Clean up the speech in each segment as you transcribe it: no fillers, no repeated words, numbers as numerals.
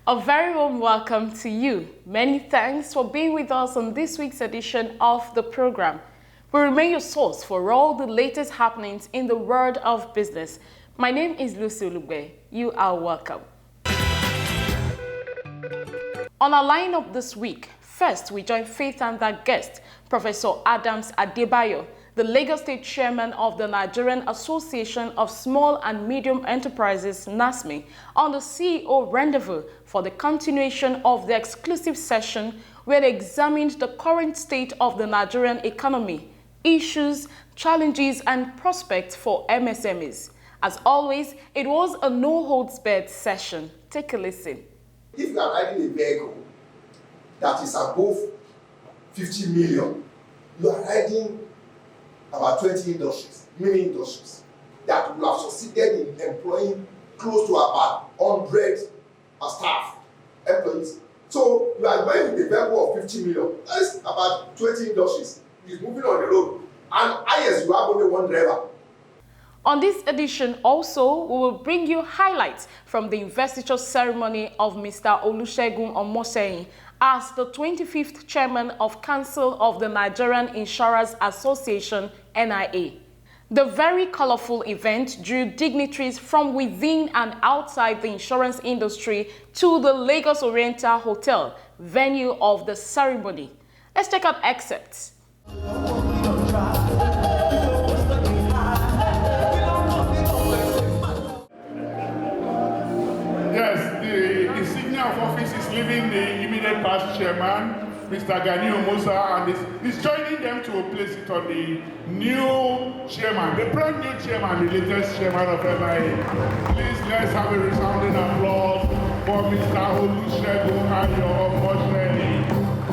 A very warm welcome to you. Many thanks for being with us on this week's edition of the program. We remain your source for all the latest happenings in the world of business. My name is OLUSEGUN. You are welcome. On our lineup this week, first we join Faith and their guest, Professor Adams Adebayo, the Lagos State Chairman of the Nigerian Association of Small and Medium Enterprises, NASME, on the CEO Rendezvous for the continuation of the exclusive session where they examined the current state of the Nigerian economy, issues, challenges, and prospects for MSMEs. As always, it was a no-holds-barred session. Take a listen. If you are riding a vehicle that is above 50 million, you are riding about 20 industries, mini industries, that will have succeeded in employing close to about 100 staff, employees. So you are going with a vehicle of 50 million, that is about 20 industries, is moving on the road, and highest you have only one driver. On this edition also, we will bring you highlights from the investiture ceremony of Mr. OLUSEGUN OMOSEHIM as the 25th Chairman of Council of the Nigerian Insurers Association, NIA. The very colorful event drew dignitaries from within and outside the insurance industry to the Lagos Oriental Hotel, venue of the ceremony. Let's check out excerpts. Of office is leaving the immediate past chairman, Mr. Gani Omosa, and is joining them to place it on the new chairman, the brand new chairman, the latest chairman of NIA. Please let's have a resounding applause for Mr. OLUSEGUN Omosehim,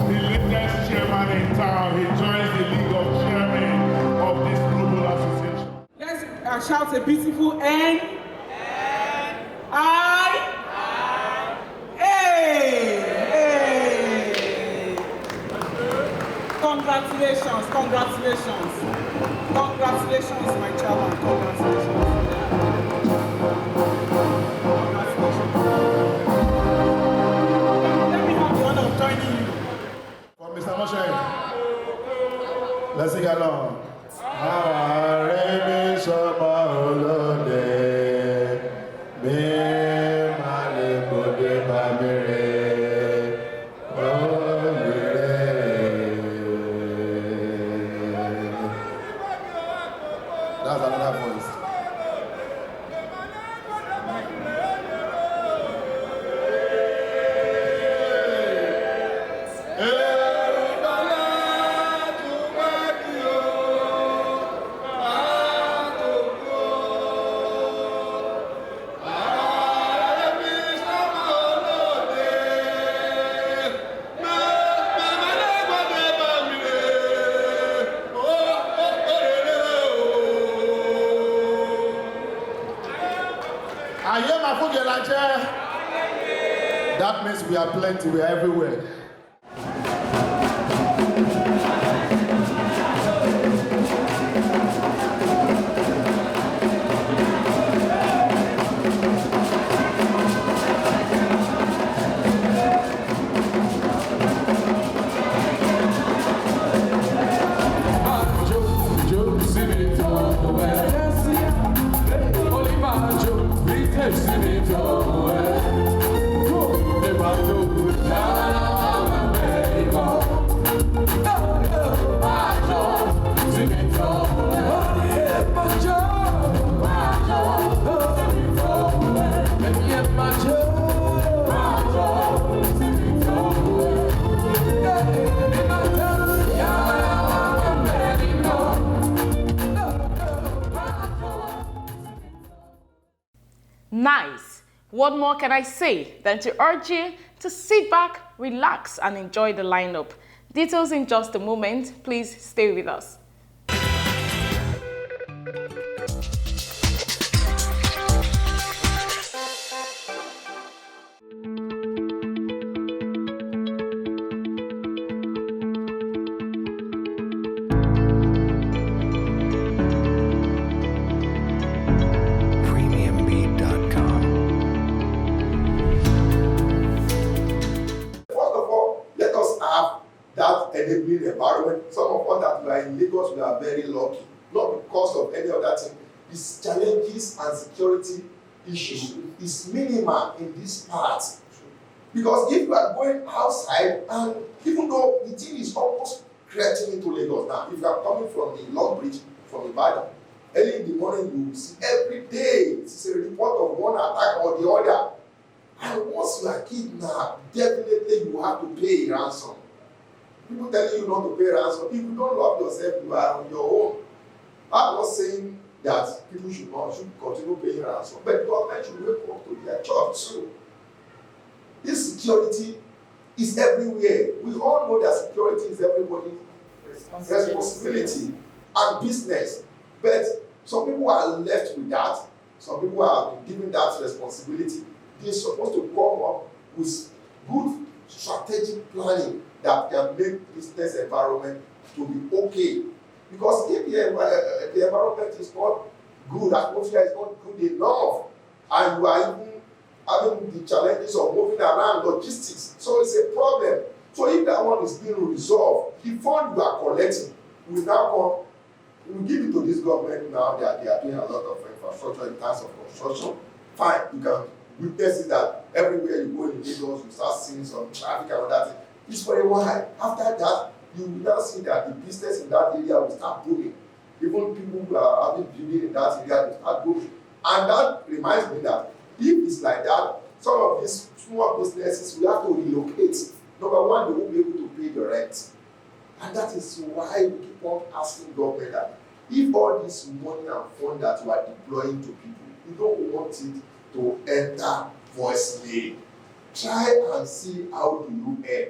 the latest chairman in town. He joins the League of Chairmen of this global association. Let's shout a beautiful N. Congratulations, congratulations, congratulations, my chairman, congratulations. Let me have the honor of joining you. For Mr. Omosehim, let's sing along. That's another voice. That means we are plenty, we are everywhere. Nice. What more can I say than to urge you to sit back, relax, and enjoy the lineup. Details in just a moment. Please stay with us. enabling environment. Some of us that we are in Lagos, we are very lucky, not because of any other thing. These challenges and security issues is minimal in this part. Because if you are going outside, and even though the thing is almost creeping into Lagos now, if you are coming from the Long Bridge, from Ibadan, early in the morning you will see every day it's a report of one attack or the other. And once you are kidnapped, definitely you have to pay a ransom. People telling you not to pay ransom. If you don't love yourself, you are on your own. I'm not saying that people should continue paying ransom, but government should wake up to their job too. This security is everywhere. We all know that security is everybody's responsibility and business. But some people are left with that. Some people are given that responsibility. They're supposed to come up with good strategic planning that can make business environment to be okay. Because if the environment is not good, atmosphere is not good enough, and you are even having the challenges of moving around logistics, so it's a problem. So if that one is being resolved, the fund you are collecting will now come. We will give it to this government now. They are doing a lot of infrastructure in terms of construction. Fine, you can witness it that everywhere you go in Lagos, you start seeing some traffic and all that thing. It's for a while. After that, you will now see that the business in that area will start booming. Even people who are having building in that area will start booming. And that reminds me that if it's like that, some of these small businesses will have to relocate. Number one, they won't be able to pay the rent. And that is why we keep on asking government that if all this money and fund that you are deploying to people, you don't want it to enter voicemail. Try and see how do you earn.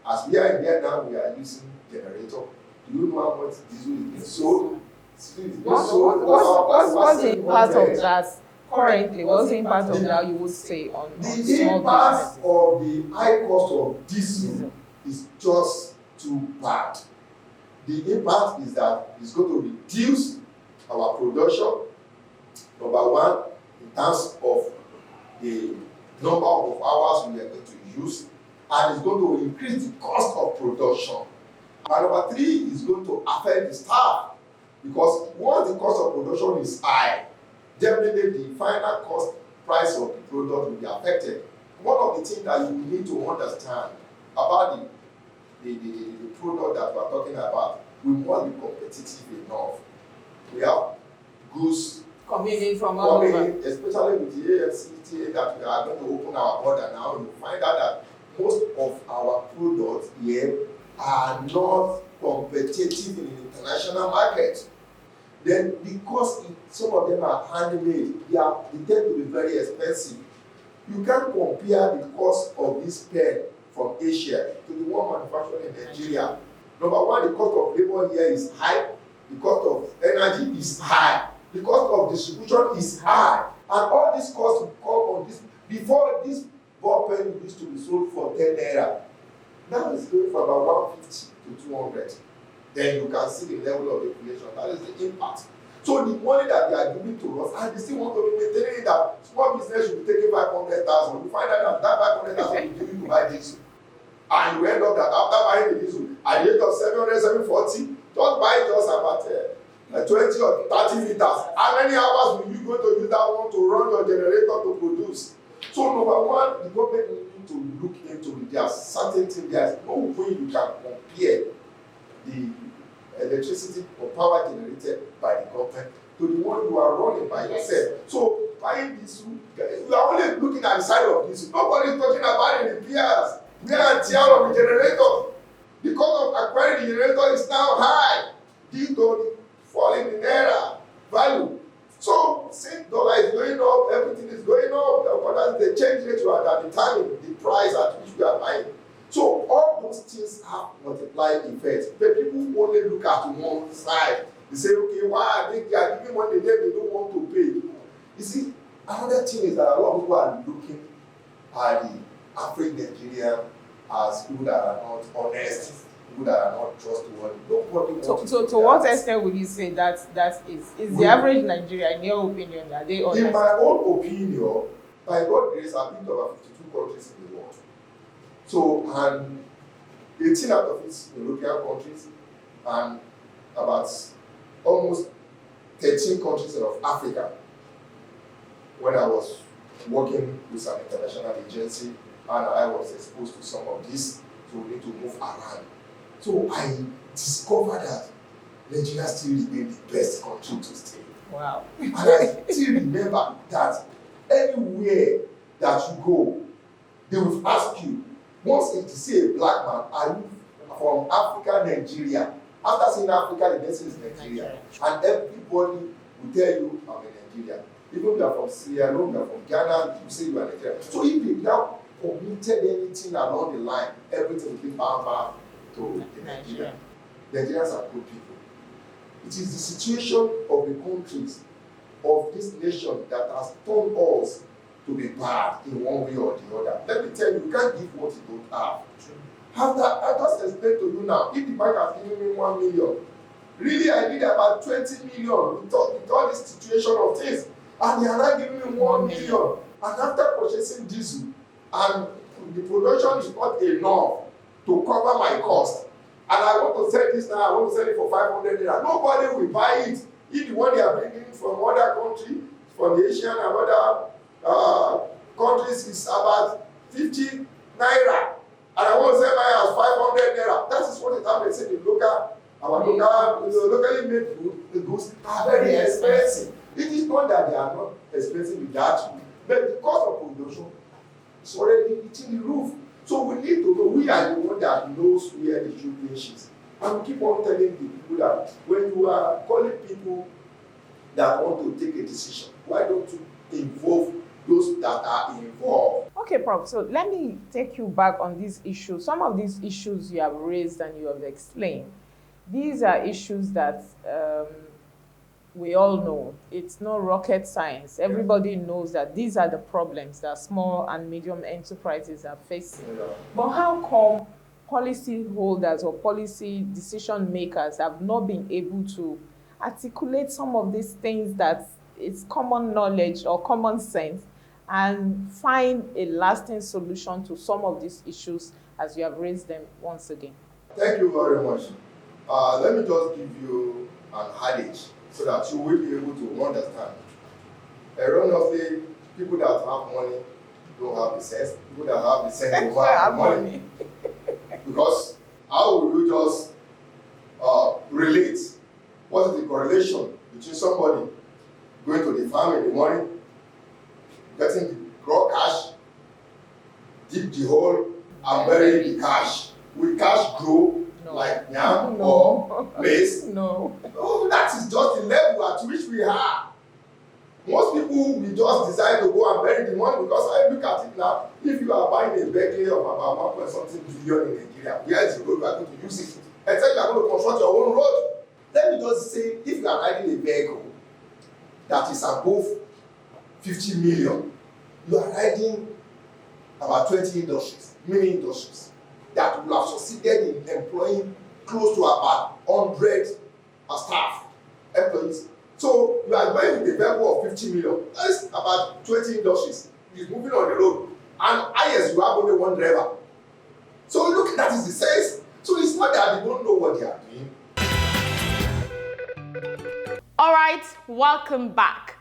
As we are in there now, we are using generator. Do you know how much diesel is being sold? What's the impact of that currently? What's the impact of that you would say on the small impact businesses? of the high cost of diesel is just too bad. The impact is that it's going to reduce our production, number one, in terms of the number of hours we are going to use, and it's going to increase the cost of production. And number three is going to affect the staff, because once the cost of production is high, definitely the final cost price of the product will be affected. One of the things that you need to understand about the product that we are talking about, we must be competitive enough. We have goods Coming from all over. especially with the AFCTA that we are going to open our border now. You find out that most of our products here are not competitive in the international market. Then because some of them are handmade, they tend to be very expensive. You can't compare the cost of this pen from Asia to the one manufactured in Nigeria. Number one, the cost of labor here is high, the cost of energy is high, the cost of distribution is high, and all these costs will come on this. Before, this ball pen used to be sold for 10 naira. Now it's going for about 150 to 200. Then you can see the level of inflation. That is the impact. So the money that they are giving to us, and they still want to be maintaining that small business should be taking 500,000. You find out that 500,000 will give you to buy diesel. And you end up that after buying the diesel, at the rate of 700, 740, just buy just about 20 or 30 liters. How many hours will you go to use that one to run your generator to produce? So number one, the government need to look into it. There are certain things, there is no way you can compare the electricity or power generated by the government to the one you are running by yourself. So buying diesel, you are only looking at the side of diesel. Nobody is talking about the repairs. We are tear of the generator. The cost of acquiring the generator is now high due to the falling in naira value. So since dollar is going up, everything is going up. The change rate you are determining the price at which we are buying. So all those things have multiplied effects. But people only look at one side. They say, okay, why are they giving money there they don't want to pay? You see, another thing is that a lot of people are looking at the African Nigerian as people that are not honest, people that are not trustworthy. Nobody wants To what extent would you say that is the average Nigerian, in your opinion, are they honest? In my own opinion, by God's grace, I've been to about 52 countries in the world. So, and 18 out of it in European countries, and about almost 13 countries of Africa. When I was working with an international agency, and I was exposed to some of this, so we need to move around. So I discovered that Nigeria still remains the best country to stay. Wow. And I still remember that anywhere that you go, they will ask you, once they see a black man, are you from Africa, Nigeria? After saying Africa, the next is Nigeria. And everybody will tell you, I'm a Nigerian. Even if you are from Sierra Leone, you are from Ghana, you say you are Nigerian. So if they now committed anything along the line, everything will be bound back to Nigeria. Nigerians are good people. It is the situation of the countries of this nation that has turned us to be bad in one way or the other. Let me tell you, you can't give what you don't have. I just explained to you now, if the bank has given me 1 million, really I need about 20 million with all this situation of things. And they are not giving me 1 million. And after purchasing diesel, and the production is not enough to cover my cost. And I want to sell this now, I want to sell it for 500 naira. Nobody will buy it. If the one they are bringing from other countries, from the Asian and other countries is about 50 naira. And I want to sell mine as 500 naira. That is what the time they say locally made food, the goods are very expensive. It is not that they are not expensive without you, but the cost of production is already hitting the roof. So we need to know, we are the one that knows where the true pinch is. And we keep on telling the people that when you are calling people that want to take a decision, why don't you involve those that are involved? Okay, Prof. So let me take you back on these issues. Some of these issues you have raised and you have explained. These are issues that we all know. It's no rocket science. Everybody knows that these are the problems that small and medium enterprises are facing. Yeah. But how come policy holders or policy decision makers have not been able to articulate some of these things that is common knowledge or common sense and find a lasting solution to some of these issues as you have raised them once again? Thank you very much. Let me just give you an adage so that you will be able to understand. Erroneously, people that have money don't have the sense. People that have the sense don't have the money. Because how will you just relate? What is the correlation between somebody going to the farm in the morning, getting the raw cash, dig the hole, and bury the cash? Will cash grow like yam or maize? No. Oh, that is just the level at which we are. Most people will just decide to go and bury the money because I look at it now. If you are buying a Bentley of about 1.something billion in Nigeria, where is the road you are going to use it? Except you are going to construct your own road. Let me just say, if you are riding a vehicle that is above 50 million, you are riding about 20 industries, mini industries, that will have succeeded in employing close to about 100 staff, employees. So you are going with a vehicle of 50 million. That is about 20 industries. It is moving on the road. And highest, you have only one driver. So look, that is the sense. So it's not that they don't know what they are doing. All right, welcome back.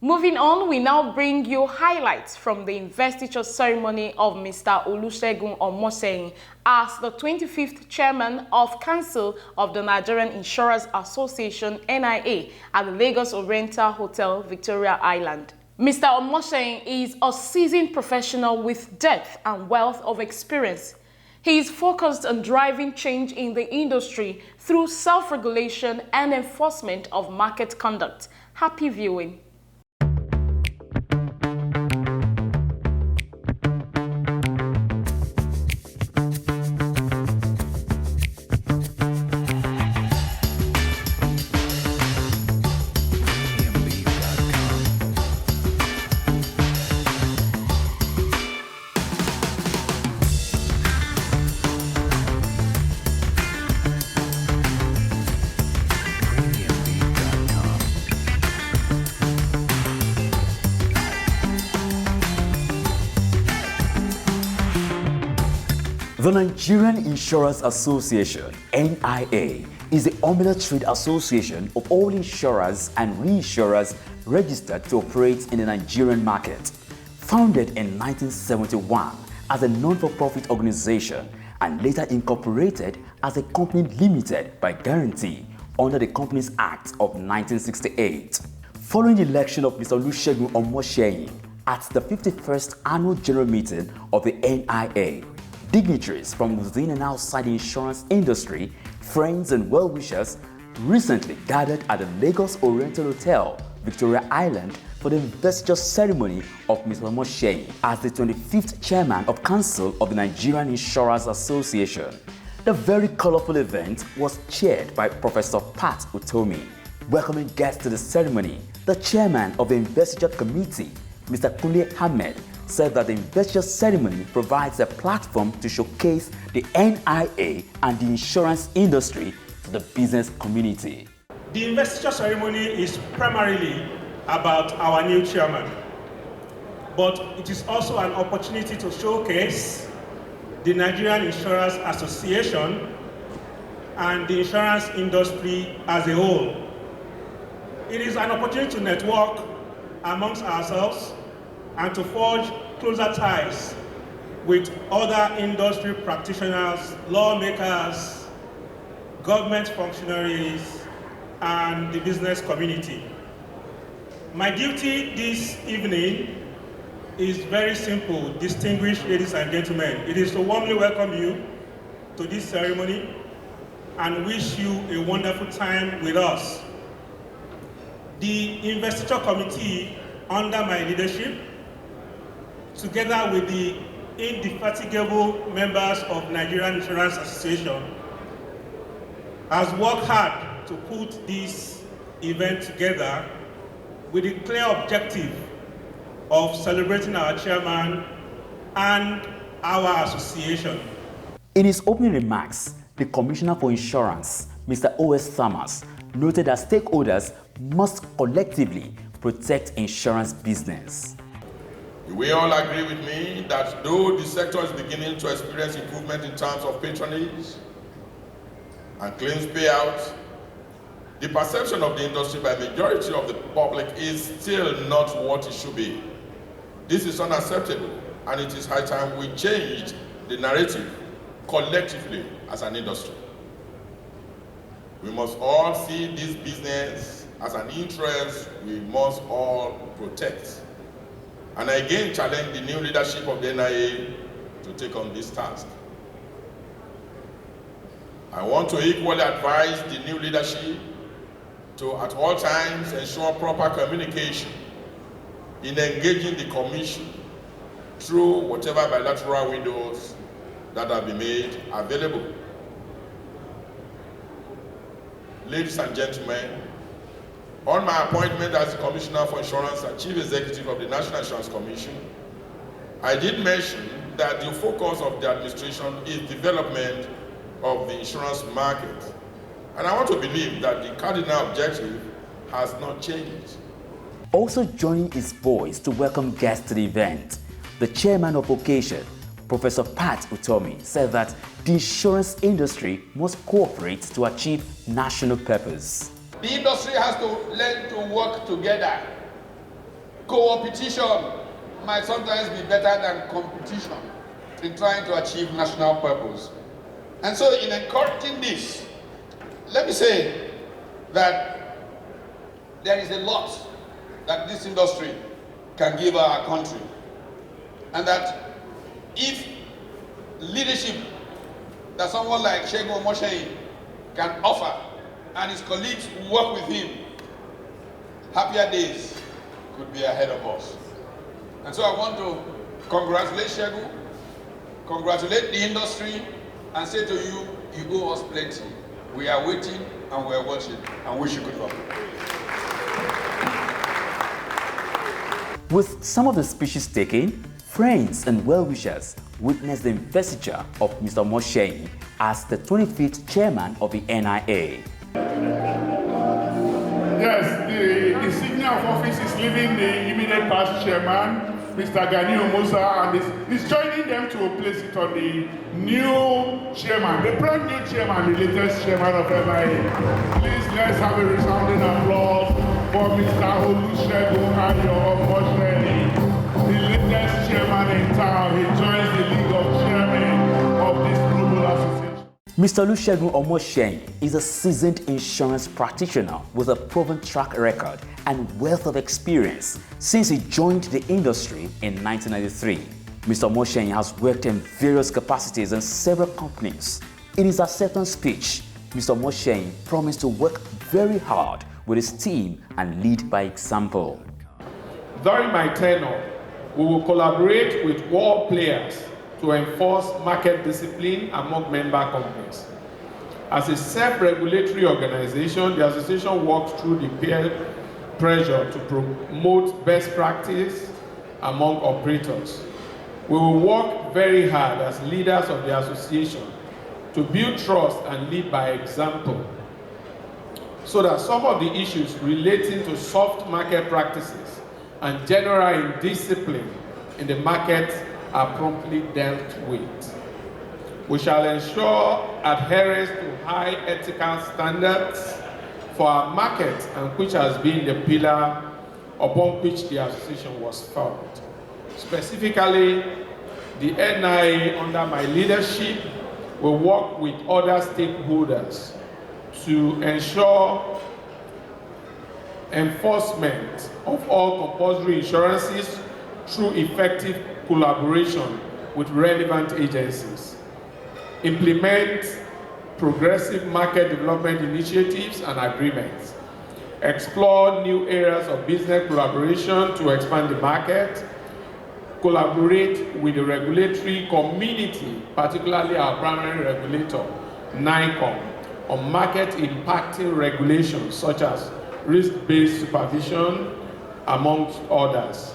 Moving on, we now bring you highlights from the investiture ceremony of Mr. OLUSEGUN OMOSEHIM as the 25th chairman of Council of the Nigerian Insurers Association, NIA, at the Lagos Oriental Hotel, Victoria Island. Mr. OMOSEHIM is a seasoned professional with depth and wealth of experience. He is focused on driving change in the industry through self-regulation and enforcement of market conduct. Happy viewing. The Nigerian Insurance Association, NIA, is the umbrella trade association of all insurers and reinsurers registered to operate in the Nigerian market. Founded in 1971 as a non-for-profit organization and later incorporated as a company limited by guarantee under the Companies Act of 1968. Following the election of Mr. OLUSEGUN OMOSEHIM at the 51st Annual General Meeting of the NIA, dignitaries from within and outside the insurance industry, friends and well-wishers recently gathered at the Lagos Oriental Hotel, Victoria Island, for the investiture ceremony of Mr. OMOSEHIM as the 25th Chairman of Council of the Nigerian Insurers Association. The very colorful event was chaired by Professor Pat Utomi. Welcoming guests to the ceremony, the Chairman of the Investiture Committee, Mr. Kunle Ahmed, said that the investiture ceremony provides a platform to showcase the NIA and the insurance industry to the business community. The investiture ceremony is primarily about our new chairman, but it is also an opportunity to showcase the Nigerian Insurers Association and the insurance industry as a whole. It is an opportunity to network amongst ourselves and to forge closer ties with other industry practitioners, lawmakers, government functionaries, and the business community. My duty this evening is very simple, distinguished ladies and gentlemen. It is to warmly welcome you to this ceremony and wish you a wonderful time with us. The investiture committee under my leadership, together with the indefatigable members of Nigerian Insurance Association, has worked hard to put this event together with the clear objective of celebrating our chairman and our association. In his opening remarks, the Commissioner for Insurance, Mr. O.S. Thomas, noted that stakeholders must collectively protect insurance business. You will all agree with me that though the sector is beginning to experience improvement in terms of patronage and claims payout, the perception of the industry by the majority of the public is still not what it should be. This is unacceptable, and it is high time we change the narrative collectively as an industry. We must all see this business as an interest we must all protect. And I again challenge the new leadership of the NIA to take on this task. I want to equally advise the new leadership to at all times ensure proper communication in engaging the Commission through whatever bilateral windows that have been made available. Ladies and gentlemen, on my appointment as the Commissioner for Insurance and Chief Executive of the National Insurance Commission, I did mention that the focus of the administration is development of the insurance market. And I want to believe that the cardinal objective has not changed. Also joining his voice to welcome guests to the event, the chairman of occasion, Professor Pat Utomi, said that the insurance industry must cooperate to achieve national purpose. The industry has to learn to work together. Co-opetition might sometimes be better than competition in trying to achieve national purpose. And so in encouraging this, let me say that there is a lot that this industry can give our country. And that if leadership that someone like Segun Omosehim can offer and his colleagues work with him, happier days could be ahead of us. And so I want to congratulate Segun, congratulate the industry, and say to you, you owe us plenty. We are waiting and we are watching, and wish you good luck. With some of the speeches taken, friends and well-wishers witnessed the investiture of Mr. OMOSEHIM as the 25th chairman of the NIA. Yes, the insignia of office is leaving the immediate past chairman, Mr. Gani Omosa, and he's joining them to place it on the new chairman, the brand new chairman, the latest chairman of MIA. Please let's have a resounding applause for Mr. OLUSEGUN OMOSEHIM, the latest chairman in town. He joins the League of Chairmen of this global association. Mr. OLUSEGUN OMOSEHIM is a seasoned insurance practitioner with a proven track record and wealth of experience since he joined the industry in 1993. Mr. OMOSEHIM has worked in various capacities in several companies. In his acceptance speech, Mr. OMOSEHIM promised to work very hard with his team and lead by example. During my tenure, we will collaborate with all players to enforce market discipline among member companies. As a self-regulatory organization, the association works through the peer pressure to promote best practice among operators. We will work very hard as leaders of the association to build trust and lead by example, so that some of the issues relating to soft market practices and general indiscipline in the market are promptly dealt with. We shall ensure adherence to high ethical standards for our market, and which has been the pillar upon which the association was formed. Specifically, the NIA under my leadership will work with other stakeholders to ensure enforcement of all compulsory insurances through effective collaboration with relevant agencies, implement progressive market development initiatives and agreements, explore new areas of business collaboration to expand the market, collaborate with the regulatory community, particularly our primary regulator, NICOM, on market impacting regulations such as risk-based supervision, amongst others.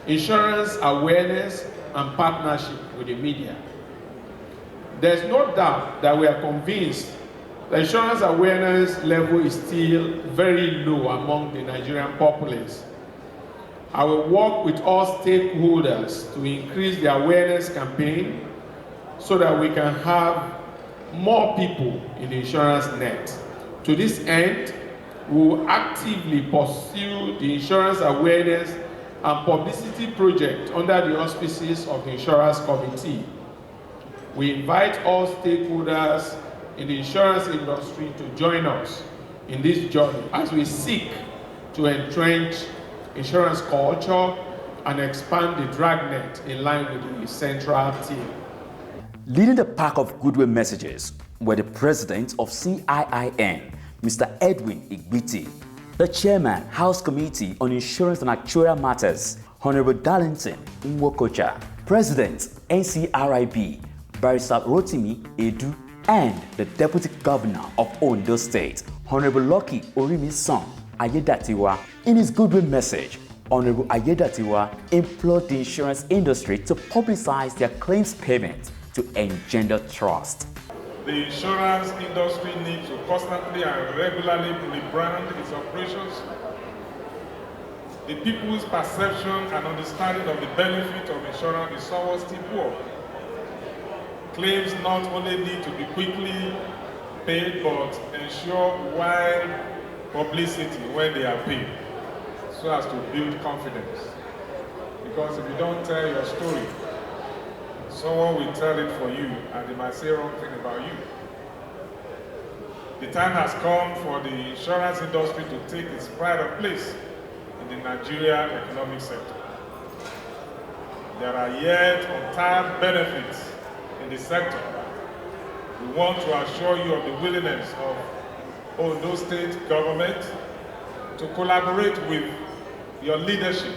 Insurance awareness and partnership with the media. There's no doubt that we are convinced the insurance awareness level is still very low among the Nigerian populace. I will work with all stakeholders to increase the awareness campaign so that we can have more people in the insurance net. To this end, we will actively pursue the insurance awareness and publicity project under the auspices of the Insurance Committee. We invite all stakeholders in the insurance industry to join us in this journey as we seek to entrench insurance culture and expand the dragnet in line with the central theme. Leading the pack of goodwill messages were the president of CIIN, Mr. Edwin Igbiti, the chairman, House Committee on Insurance and Actuarial Matters, Honorable Darlington Nwokocha, President, NCRIB, Barrister Rotimi Edu, and the Deputy Governor of Ondo State, Honorable Lucky Orimisan Ayedatiwa. In his goodwill message, Honorable Ayedatiwa implored the insurance industry to publicize their claims payment to engender trust. The insurance industry needs to constantly and regularly rebrand its operations. The people's perception and understanding of the benefit of insurance is somewhat still poor. Claims not only need to be quickly paid, but ensure wide publicity when they are paid, so as to build confidence. Because if you don't tell your story, someone will tell it for you, and they might say wrong thing about you. The time has come for the insurance industry to take its pride of place in the Nigerian economic sector. There are yet untapped benefits in the sector. We want to assure you of the willingness of Ondo State government to collaborate with your leadership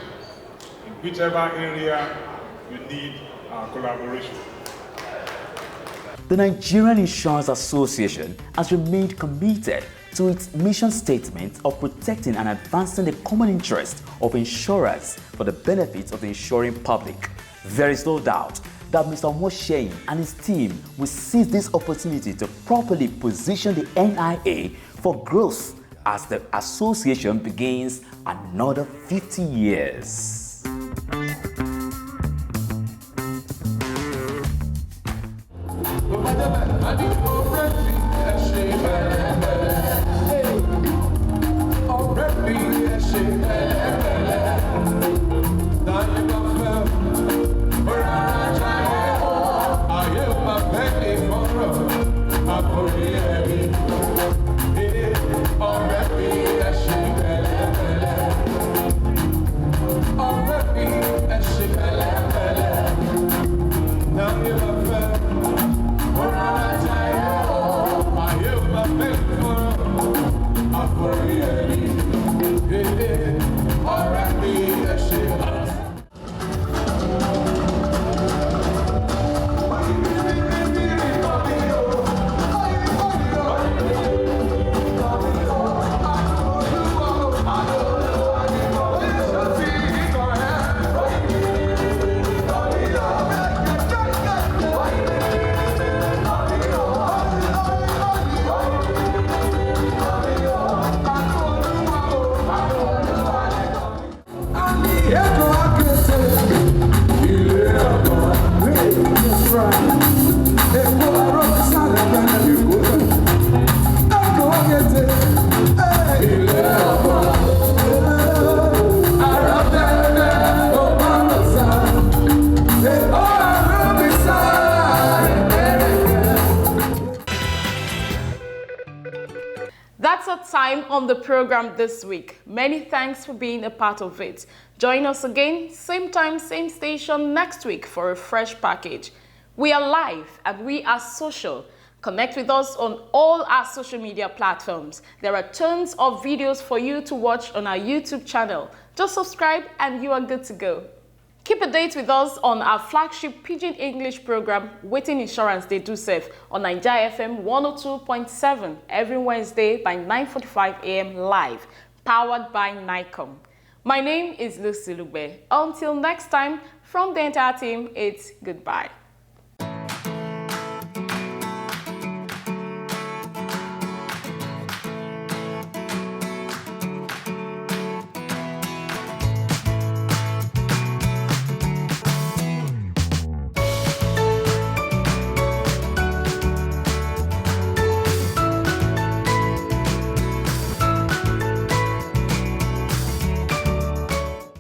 in whichever area you need our collaboration. The Nigerian Insurance Association has remained committed to its mission statement of protecting and advancing the common interest of insurers for the benefit of the insuring public. There is no doubt that Mr. OMOSEHIM and his team will seize this opportunity to properly position the NIA for growth as the association begins another 50 years. That's our time on the program this week. Many thanks for being a part of it. Join us again, same time, same station next week for a fresh package. We are live and we are social. Connect with us on all our social media platforms. There are tons of videos for you to watch on our YouTube channel. Just subscribe and you are good to go. Keep a date with us on our flagship Pidgin English program, Waiting Insurance They Do Safe, on Nigeria FM 102.7 every Wednesday by 9:45 a.m. live, powered by NICOM. My name is Lucy Lugbe. Until next time, from the entire team, it's goodbye.